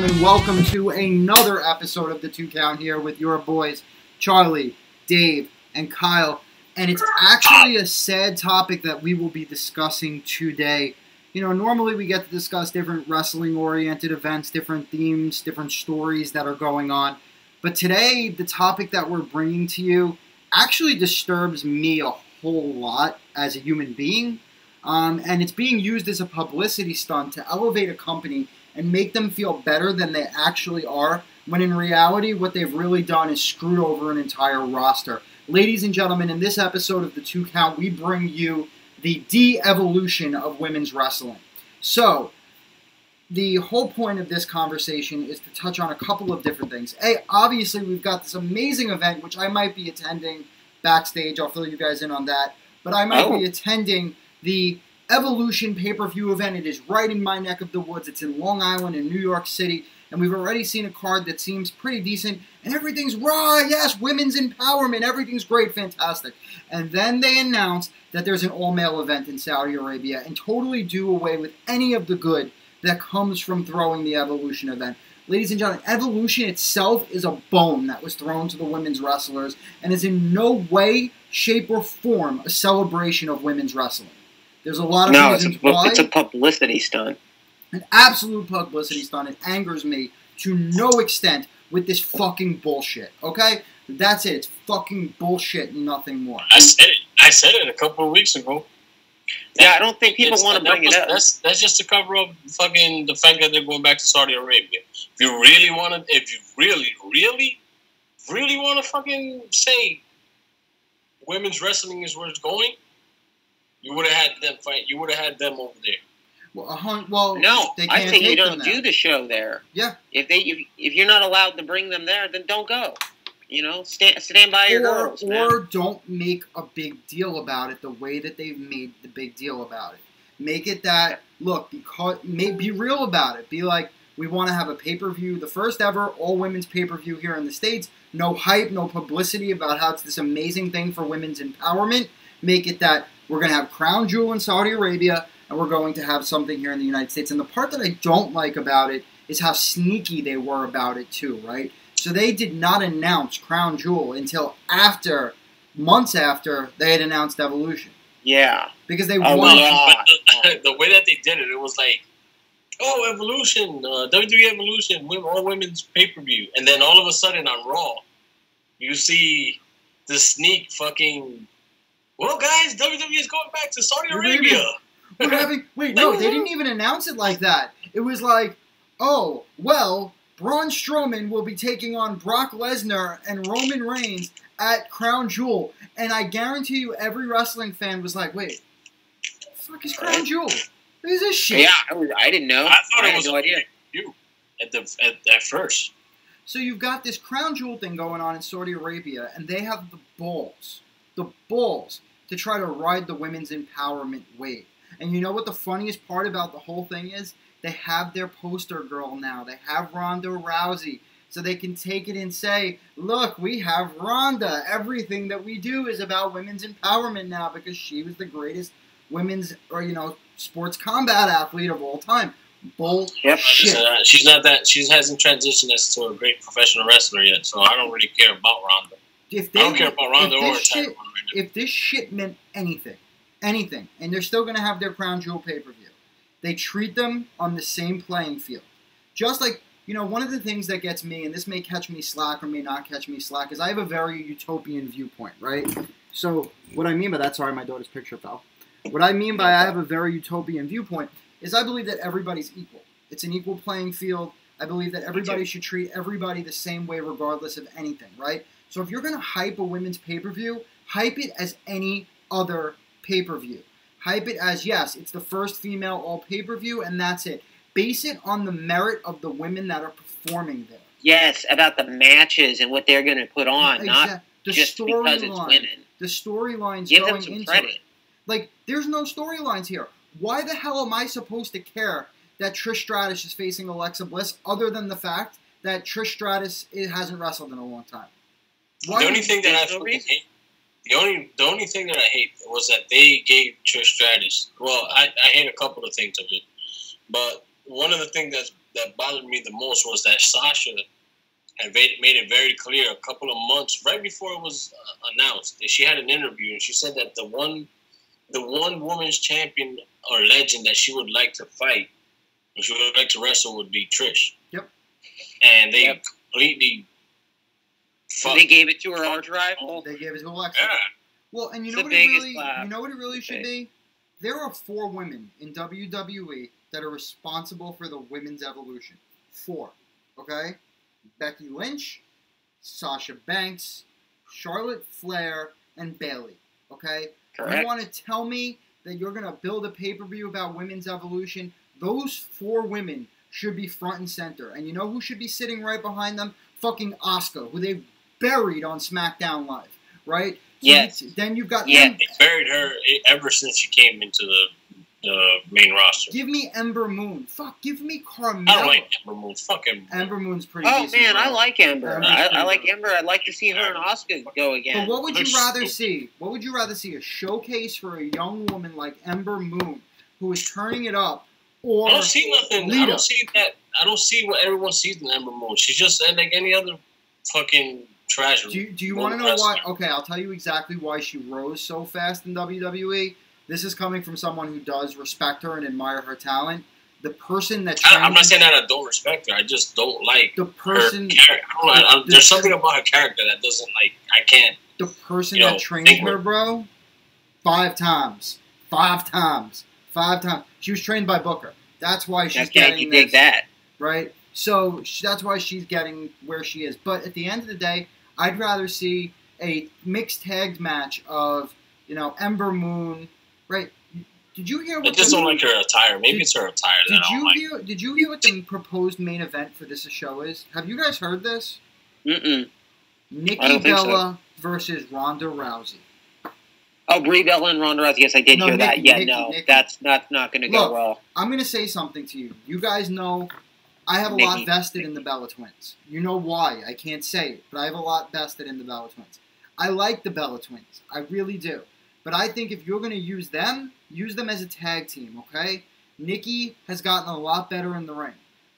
and welcome to another episode of the 2 Count here with your boys, Charlie, Dave, and Kyle. And it's actually a sad topic that we will be discussing today. You know, normally we get to discuss different wrestling-oriented events, different themes, different stories that are going on. But today, the topic that we're bringing to you actually disturbs me a whole lot as a human being. And it's being used as a publicity stunt to elevate a company and make them feel better than they actually are, when in reality, what they've really done is screwed over an entire roster. Ladies and gentlemen, in this episode of the 2 Count, we bring you the de-evolution of women's wrestling. So, the whole point of this conversation is to touch on a couple of different things. Obviously, we've got this amazing event, which I might be attending backstage. I'll fill you guys in on that. But I might be attending the Evolution pay-per-view event. It is right in my neck of the woods. It's in Long Island in New York City. And we've already seen a card that seems pretty decent. And everything's raw. Yes, women's empowerment. Everything's great. Fantastic. And then they announce that there's an all-male event in Saudi Arabia and totally do away with any of the good that comes from throwing the Evolution event. Ladies and gentlemen, Evolution itself is a bone that was thrown to the women's wrestlers and is in no way, shape, or form a celebration of women's wrestling. There's a lot of reasons why. It's a publicity stunt. An absolute publicity stunt. It angers me to no extent with this fucking bullshit, okay? That's it. It's fucking bullshit and nothing more. I said it a couple of weeks ago. Yeah, I don't think people want to bring it up. That's just to cover up fucking the fact that they're going back to Saudi Arabia. If you really want to, if you really want to fucking say women's wrestling is where it's going, you would have had them fight. You would have had them over there. Well, no, they I can't think you take don't them do the show there. Yeah. If you're not allowed to bring them there, then don't go. You know, stand by your girls, man. Or don't make a big deal about it the way that they've made the big deal about it. Make it that, look, be real about it. Be like, we want to have a pay-per-view, the first ever all-women's pay-per-view here in the States. No hype, no publicity about how it's this amazing thing for women's empowerment. Make it that we're going to have Crown Jewel in Saudi Arabia, and we're going to have something here in the United States. And the part that I don't like about it is how sneaky they were about it too, right? So they did not announce Crown Jewel until months after they had announced Evolution. Yeah. Because they wanted... The way that they did it, it was like, oh, Evolution, WWE Evolution, all women's pay-per-view. And then all of a sudden on Raw, you see the sneak fucking... Well, guys, WWE is going back to Saudi Arabia. Wait, no, they didn't even announce it like that. It was like, oh, well, Braun Strowman will be taking on Brock Lesnar and Roman Reigns at Crown Jewel. And I guarantee you every wrestling fan was like, wait, what the fuck is Crown Jewel? What is this shit? Yeah, I didn't know. I thought it was no idea. At first. So you've got this Crown Jewel thing going on in Saudi Arabia, and they have the balls to try to ride the women's empowerment wave. And you know what the funniest part about the whole thing is? They have their poster girl now. They have Ronda Rousey. So they can take it and say, look, we have Ronda. Everything that we do is about women's empowerment now because she was the greatest women's, sports combat athlete of all time. Bullshit. Yep. She hasn't transitioned as to a great professional wrestler yet, so I don't really care about Ronda. I don't care about Ronda or Tiger. If this shit meant anything, and they're still going to have their Crown Jewel pay-per-view, they treat them on the same playing field. Just like, one of the things that gets me, and this may catch me slack or may not catch me slack, is I have a very utopian viewpoint, right? So what I mean by that, sorry, my daughter's picture fell. What I mean by I have a very utopian viewpoint is I believe that everybody's equal. It's an equal playing field. I believe that everybody should treat everybody the same way regardless of anything, right? So if you're going to hype a women's pay-per-view, hype it as any other pay-per-view. Hype it as, yes, it's the first female all pay-per-view, and that's it. Base it on the merit of the women that are performing there. Yes, about the matches and what they're going to put on, not just because it's women. The storylines Give going them some into credit. it. Like, there's no storylines here. Why the hell am I supposed to care that Trish Stratus is facing Alexa Bliss other than the fact that Trish Stratus hasn't wrestled in a long time? The only thing that I hate was that they gave Trish Stratus. Well, I hate a couple of things of it, but one of the things that's that bothered me the most was that Sasha had made it very clear a couple of months right before it was announced that she had an interview, and she said that the one women's champion or legend that she would like to fight, or she would like to wrestle, would be Trish. Yep. And they completely. They gave it to her hard drive. They gave it to Alexa. Yeah. Well, and you know what it really should be? There are 4 women in WWE that are responsible for the women's evolution. 4. Okay? Becky Lynch, Sasha Banks, Charlotte Flair, and Bayley. Okay? Correct. You want to tell me that you're going to build a pay-per-view about women's evolution? Those 4 women should be front and center. And you know who should be sitting right behind them? Fucking Asuka, who they've buried on SmackDown Live. Right? So yes. Then you've got... Yeah, they buried her ever since she came into the main roster. Give me Ember Moon. Fuck, give me Carmella. I don't like Ember Moon. Fuck Ember Moon. Ember Moon's pretty Oh, decent. man, bro. I like Ember. I like good. Ember. I'd like to see her and Asuka go again. But what would you rather see? What would you rather see? A showcase for a young woman like Ember Moon, who is turning it up, or I don't see nothing. Lita? I don't see that. I don't see what everyone sees in Ember Moon. She's just like any other fucking trash. Do you want to know why? Okay, I'll tell you exactly why she rose so fast in WWE. This is coming from someone who does respect her and admire her talent. The person that I'm not saying that I don't respect her. I just don't like the person. Her character. There's something about her character that doesn't like. I can't. The person that trained her, bro, 5 times. 5 times. 5 times. She was trained by Booker. That's why she's getting you dig that. Right? So that's why she's getting where she is. But at the end of the day, I'd rather see a mixed tag match of, Ember Moon, right? Did you hear what I just don't like her attire. Maybe it's her attire that I don't like. Did you hear what the proposed main event for this show is? Have you guys heard this? Mm-mm. Nikki Bella versus Ronda Rousey. Oh, Brie Bella and Ronda Rousey. Yes, I did hear that. Yeah, Nikki. That's not going to go well. I'm going to say something to you. You guys know I have a lot vested in the Bella Twins. You know why. I can't say it, but I have a lot vested in the Bella Twins. I like the Bella Twins. I really do. But I think if you're going to use them as a tag team, okay? Nikki has gotten a lot better in the ring.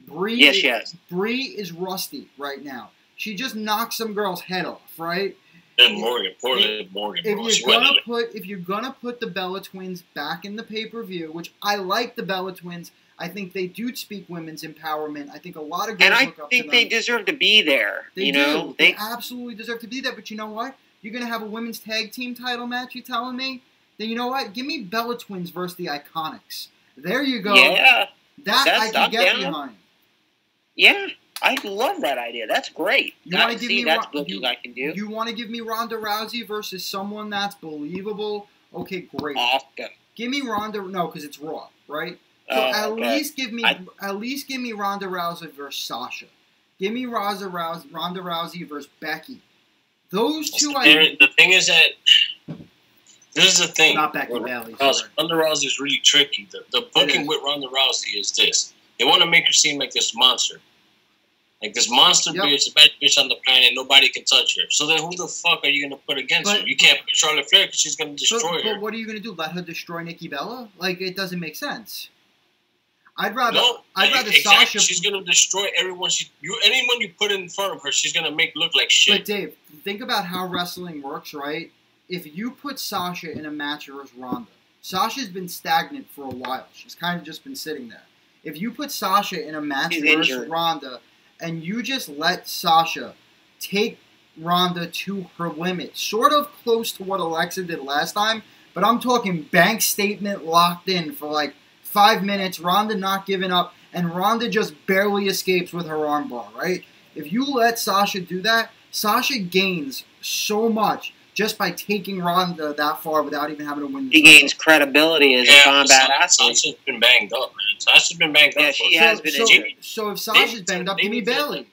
Brie is rusty right now. She just knocked some girl's head off, right? And Morgan. If you're gonna put the Bella Twins back in the pay-per-view, which I like the Bella Twins, I think they do speak women's empowerment. I think a lot of girls look up to them. And I think they deserve to be there. They absolutely deserve to be there. But you know what? You're gonna have a women's tag team title match. You telling me? Then you know what? Give me Bella Twins versus the Iconics. There you go. Yeah, that I can get behind. Yeah. I love that idea. That's great. That's booking I can do. You want to give me Ronda Rousey versus someone that's believable? Okay, great. Asuka. Give me Ronda. No, because it's Raw, right? So at least give me Ronda Rousey versus Sasha. Give me Ronda Rousey versus Becky. Those two. The thing is that this is the thing. Not Becky Bayley. Ronda Rousey is really tricky. The booking with Ronda Rousey is this: they want to make her seem like this monster. Like this monster bitch, the best bitch on the planet, nobody can touch her. So then who the fuck are you going to put against her? You can't put Charlotte Flair because she's going to destroy her. But what are you going to do? Let her destroy Nikki Bella? Like, it doesn't make sense. I'd rather Sasha... She's going to destroy everyone. Anyone you put in front of her, she's going to make look like shit. But Dave, think about how wrestling works, right? If you put Sasha in a match versus Ronda, Sasha's been stagnant for a while. She's kind of just been sitting there. If you put Sasha in a match versus Ronda... and you just let Sasha take Ronda to her limit, sort of close to what Alexa did last time, but I'm talking bank statement locked in for like 5 minutes, Ronda not giving up, and Ronda just barely escapes with her armbar, right? If you let Sasha do that, Sasha gains so much just by taking Ronda that far without even having to win the title. She gains credibility as a combat athlete. Sasha's been banged up, man. Sasha's been banged up. Yeah, she has been injured. So if Sasha's banged up, give me Bayley.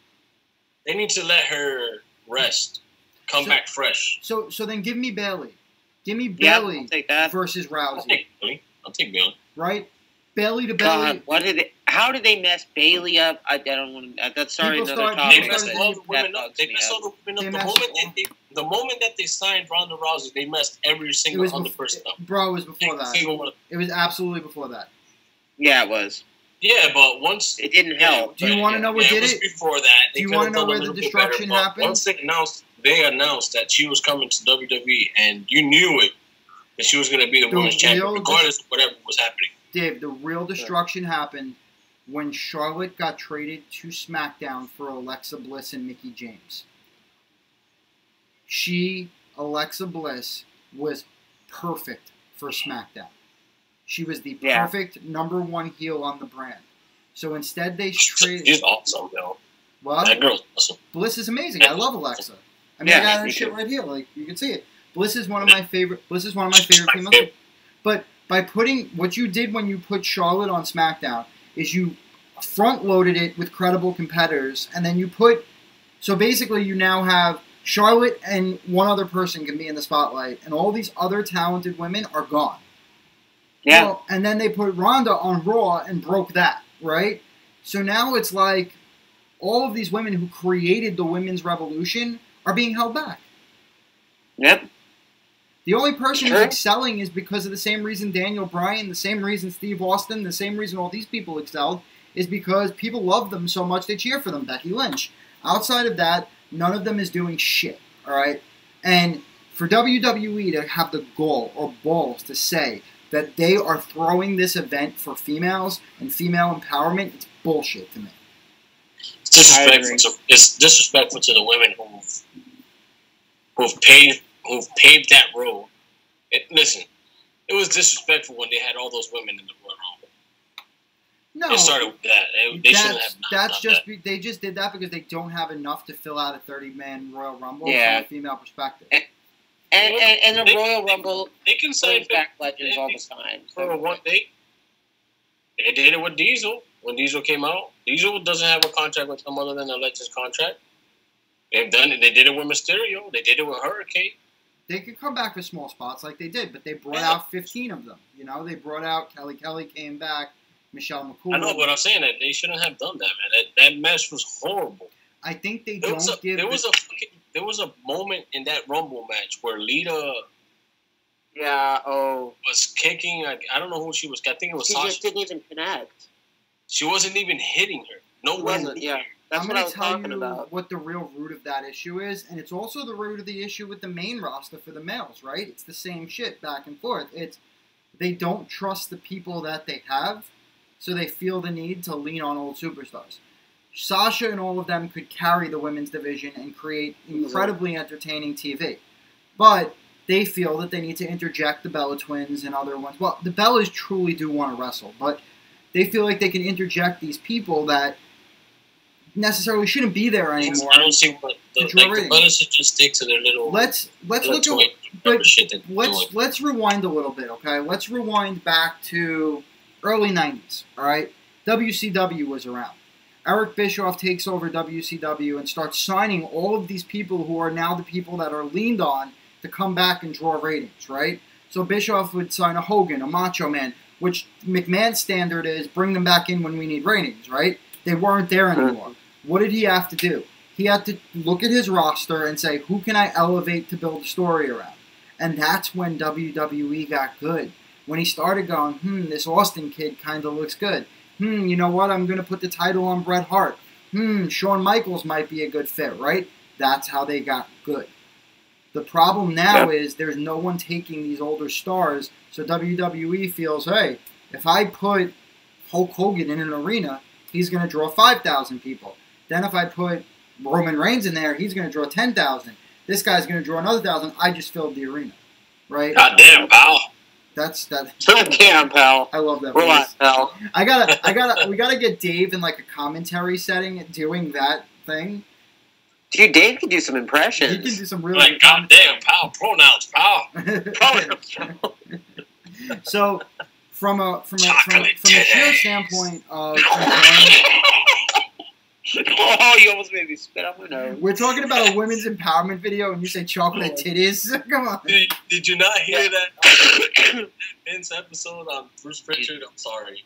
They need to let her rest. Come back fresh. So then give me Bayley. Give me Bayley I'll take that. versus Rousey. I'll take Bayley. Right? Bayley to Bayley. God, how did they mess Bayley up? I don't want to. That's sorry. Another They topic. messed all the women up. They messed all the women up. The moment that they signed Ronda Rousey, they messed every single other person up. Bro, it was before that. It was absolutely before that. Yeah, it was. Yeah, but once it didn't help. Do you want to know what did it? Before that, do you want to know where the destruction happened? Once they announced that she was coming to WWE, and you knew it, that she was going to be the women's champion, regardless of whatever was happening. Dave, the real destruction happened when Charlotte got traded to SmackDown for Alexa Bliss and Mickie James. Alexa Bliss, was perfect for SmackDown. She was the perfect #1 heel on the brand. So instead they traded... She's awesome, though. Well, that girl's awesome. Bliss is amazing. I love Alexa. I mean, I got her shit right here. Like, you can see it. Bliss is one of my favorite females. But by putting... What you did when you put Charlotte on SmackDown is you front-loaded it with credible competitors, and then you put... So basically you now have Charlotte and one other person can be in the spotlight, and all these other talented women are gone. Yeah. Well, and then they put Ronda on Raw and broke that, right? So now it's like all of these women who created the women's revolution are being held back. Yep. The only person who's excelling is because of the same reason Daniel Bryan, the same reason Steve Austin, the same reason all these people excelled, is because people love them so much they cheer for them. Becky Lynch. Outside of that, none of them is doing shit, all right? And for WWE to have the goal or balls to say that they are throwing this event for females and female empowerment, it's bullshit to me. It's disrespectful to the women who've paved that road. Listen, it was disrespectful when they had all those women in the Royal Rumble. No, they started with that. They shouldn't have done that. They just did that because they don't have enough to fill out a 30-man Royal Rumble from a female perspective. And the Royal Rumble, they can sign back legends all the time. For one day, they did it with Diesel. When Diesel came out, Diesel doesn't have a contract with them other than a Legends contract. They've done it. They did it with Mysterio. They did it with Hurricane. They could come back for small spots like they did, but they brought out 15 of them. You know, they brought out Kelly came back, Michelle McCool. I know, but I'm saying that they shouldn't have done that, man. That match was horrible. I think they There was a moment in that Rumble match where Lita was kicking. I don't know who she was. I think it was Sasha. She just didn't even connect. She wasn't even hitting her. No one. Yeah, that's what I was talking about. What the real root of that issue is, and it's also the root of the issue with the main roster for the males, right? It's the same shit back and forth. It's they don't trust the people that they have, so they feel the need to lean on old superstars. Sasha and all of them could carry the women's division and create incredibly entertaining TV. But they feel that they need to interject the Bella Twins and other ones. Well, the Bellas truly do want to wrestle, but they feel like they can interject these people that necessarily shouldn't be there anymore. I don't see what the Bellas should just stick to their little. Let's rewind a little bit, okay? Let's rewind back to early 90s, all right? WCW was around. Eric Bischoff takes over WCW and starts signing all of these people who are now the people that are leaned on to come back and draw ratings, right? So Bischoff would sign a Hogan, a Macho Man, which McMahon's standard is bring them back in when we need ratings, right? They weren't there anymore. What did he have to do? He had to look at his roster and say, who can I elevate to build a story around? And that's when WWE got good. When he started going, this Austin kid kind of looks good. You know what? I'm going to put the title on Bret Hart. Shawn Michaels might be a good fit, right? That's how they got good. The problem now is there's no one taking these older stars, so WWE feels, hey, if I put Hulk Hogan in an arena, he's going to draw 5,000 people. Then if I put Roman Reigns in there, he's going to draw 10,000. This guy's going to draw another 1,000. I just filled the arena, right? Goddamn, pal. That's that. Damn, pal. I love that. Relax, pal. We gotta get Dave in like a commentary setting doing that thing. Dude, Dave can do some impressions. He can do some really like goddamn, pal. Pronouns, pal. So, from a sheer standpoint of. Oh, you almost made me spit out my nose. We're talking about a women's empowerment video, and you say chocolate titties. Come on. Did you not hear that Vince episode on Bruce Pritchard? I'm sorry.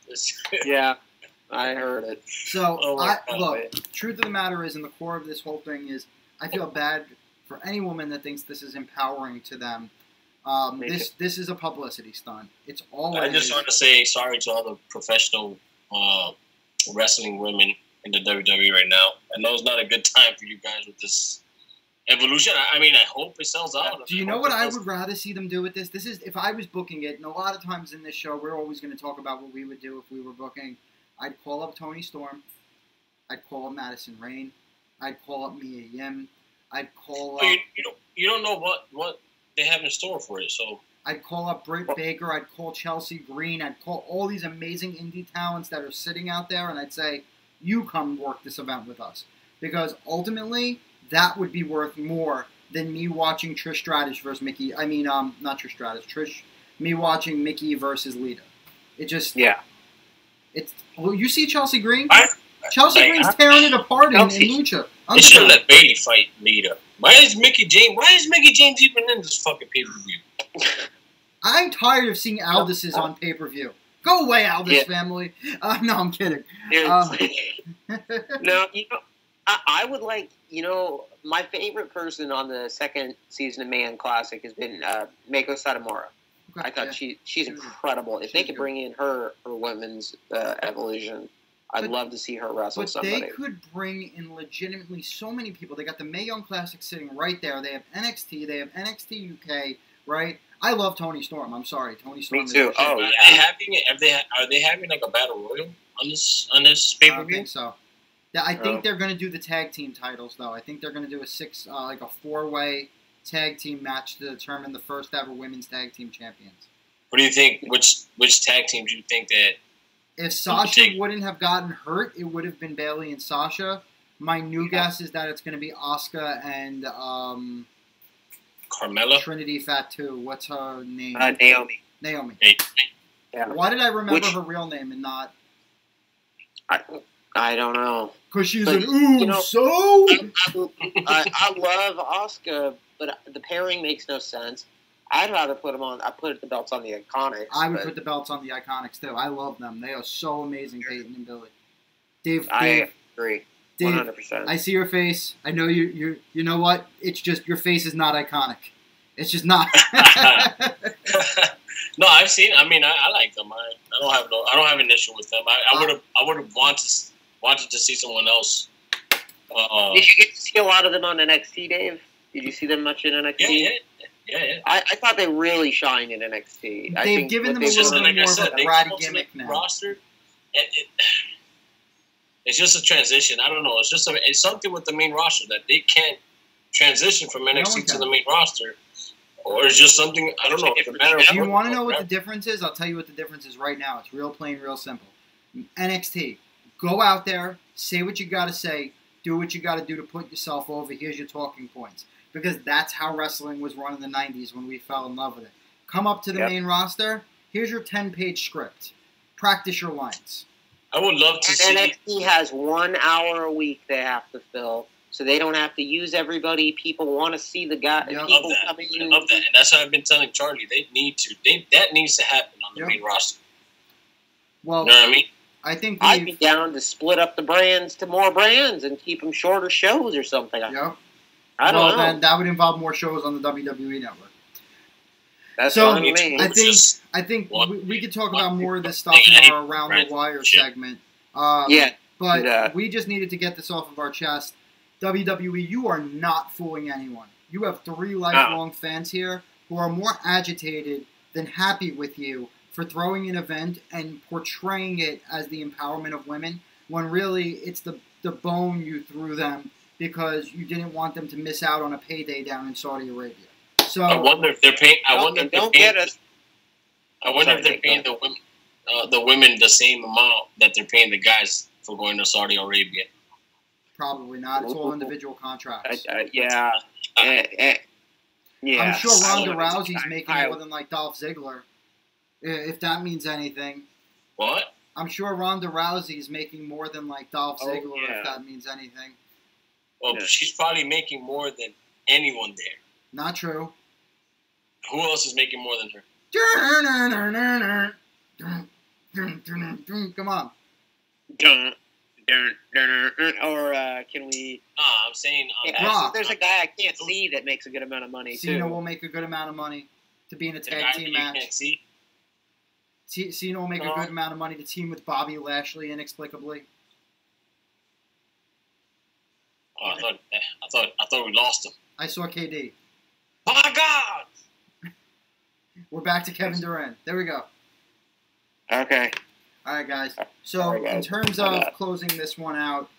Yeah, I heard it. So, look, truth of the matter is, in the core of this whole thing is, I feel bad for any woman that thinks this is empowering to them. This is a publicity stunt. It's all. I just want to say sorry to all the professional wrestling women in the WWE right now. I know it's not a good time for you guys with this Evolution. I mean, I hope it sells out. Do you know what I would rather see them do with this? This is, if I was booking it, and a lot of times in this show, we're always going to talk about what we would do if we were booking. I'd call up Toni Storm. I'd call up Madison Rayne. I'd call up Mae Young. I'd call up... You don't know what they have in store for it, so... I'd call up Britt Baker. I'd call Chelsea Green. I'd call all these amazing indie talents that are sitting out there, and I'd say, you come work this event with us. Because ultimately... that would be worth more than me watching Trish Stratus versus Mickey. I mean, not Trish Stratus. Me watching Mickey versus Lita. It just... yeah. It's... Well, you see Chelsea Green? Chelsea Green's tearing it apart in Lucha. They should let Bayley fight Lita. Why is Mickey James even in this fucking pay-per-view? I'm tired of seeing Aldises on pay-per-view. Go away, Aldis family. No, I'm kidding. No, I would like, my favorite person on the second season of Mae Young Classic has been Meiko Satomura. Okay, I thought she's incredible. If they could bring in her women's Evolution, I'd love to see her wrestle somebody. But they could bring in legitimately so many people. They got the Mae Young Classic sitting right there. They have NXT. They have NXT UK, right? I love Toni Storm. I'm sorry, Toni Storm. Me too. Oh, yeah. Are they having like a battle royal on this pay per view? I think so. Yeah, I think they're going to do the tag team titles, though. I think they're going to do a four-way tag team match to determine the first ever women's tag team champions. What do you think? Which tag teams do you think that? If Sasha wouldn't have gotten hurt, it would have been Bayley and Sasha. My new guess is that it's going to be Asuka and Carmella. Trinity Fatu. What's her name? Naomi. Naomi. Yeah. Why did I remember her real name and not? I don't know. Because she's so... I love Asuka, but the pairing makes no sense. I'd rather put them on... I put the belts on the Iconics. I would put the belts on the Iconics, too. I love them. They are so amazing, Peyton and Billy. Dave, I agree. 100%. I see your face. I know you know what? It's just your face is not iconic. It's just not. No, I've seen. I mean, I like them. I don't have an issue with them. I would have wanted to see someone else. Did you get to see a lot of them on NXT, Dave? Did you see them much in NXT? Yeah. I thought they really shined in NXT. They've given them a little bit more of a bratty gimmick now. Roster, it's just a transition. I don't know. It's something with the main roster that they can't transition from NXT to the main roster. Or it's just something, I don't know. If you want to know what the difference is, I'll tell you what the difference is right now. It's real plain, real simple. NXT, go out there, say what you got to say, do what you got to do to put yourself over. Here's your talking points. Because that's how wrestling was run in the 90s when we fell in love with it. Come up to the main roster, here's your 10-page script. Practice your lines. I would love to see... NXT has 1 hour a week they have to fill. So they don't have to use everybody. People want to see the guy. I love that. And that's how I've been telling Charlie. They need to. That needs to happen on the main roster. Well, you know what I mean? I think I'd be down to split up the brands to more brands and keep them shorter shows or something. Yeah. I don't know. Then that would involve more shows on the WWE Network. That's what I mean. I think we could talk about more of this stuff in our Around the Wire segment. But we just needed to get this off of our chest. WWE, you are not fooling anyone. You have 3 lifelong fans here who are more agitated than happy with you for throwing an event and portraying it as the empowerment of women, when really it's the bone you threw them because you didn't want them to miss out on a payday down in Saudi Arabia. So I wonder if they're paying. I wonder if they're paying the women the same amount that they're paying the guys for going to Saudi Arabia. Probably not. It's all individual contracts. Yeah. I'm sure Ronda Rousey's making more than like Dolph Ziggler, if that means anything. What? I'm sure Ronda Rousey's making more than like Dolph Ziggler, if that means anything. Well, she's probably making more than anyone there. Not true. Who else is making more than her? Come on. Or can we... I'm saying... there's a guy I can't see that makes a good amount of money, Cena will make a good amount of money to be in a tag team match. Can't see? Cena will make a good amount of money to team with Bobby Lashley inexplicably. Oh, I thought we lost him. I saw KD. My God! We're back to Kevin Durant. There we go. Okay. All right, guys. So in terms of closing this one out,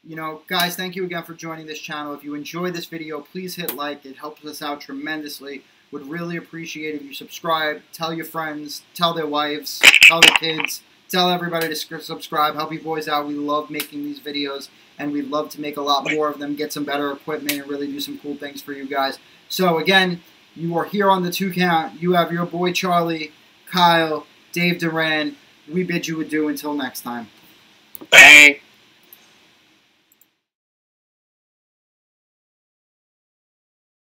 you know, guys, thank you again for joining this channel. If you enjoyed this video, please hit like. It helps us out tremendously. Would really appreciate if you subscribe, tell your friends, tell their wives, tell their kids, tell everybody to subscribe. Help you boys out. We love making these videos, and we'd love to make a lot more of them, get some better equipment, and really do some cool things for you guys. So again, you are here on the 2 Count. You have your boy Charlie, Kyle, Dave Duran. We bid you adieu until next time. Bang.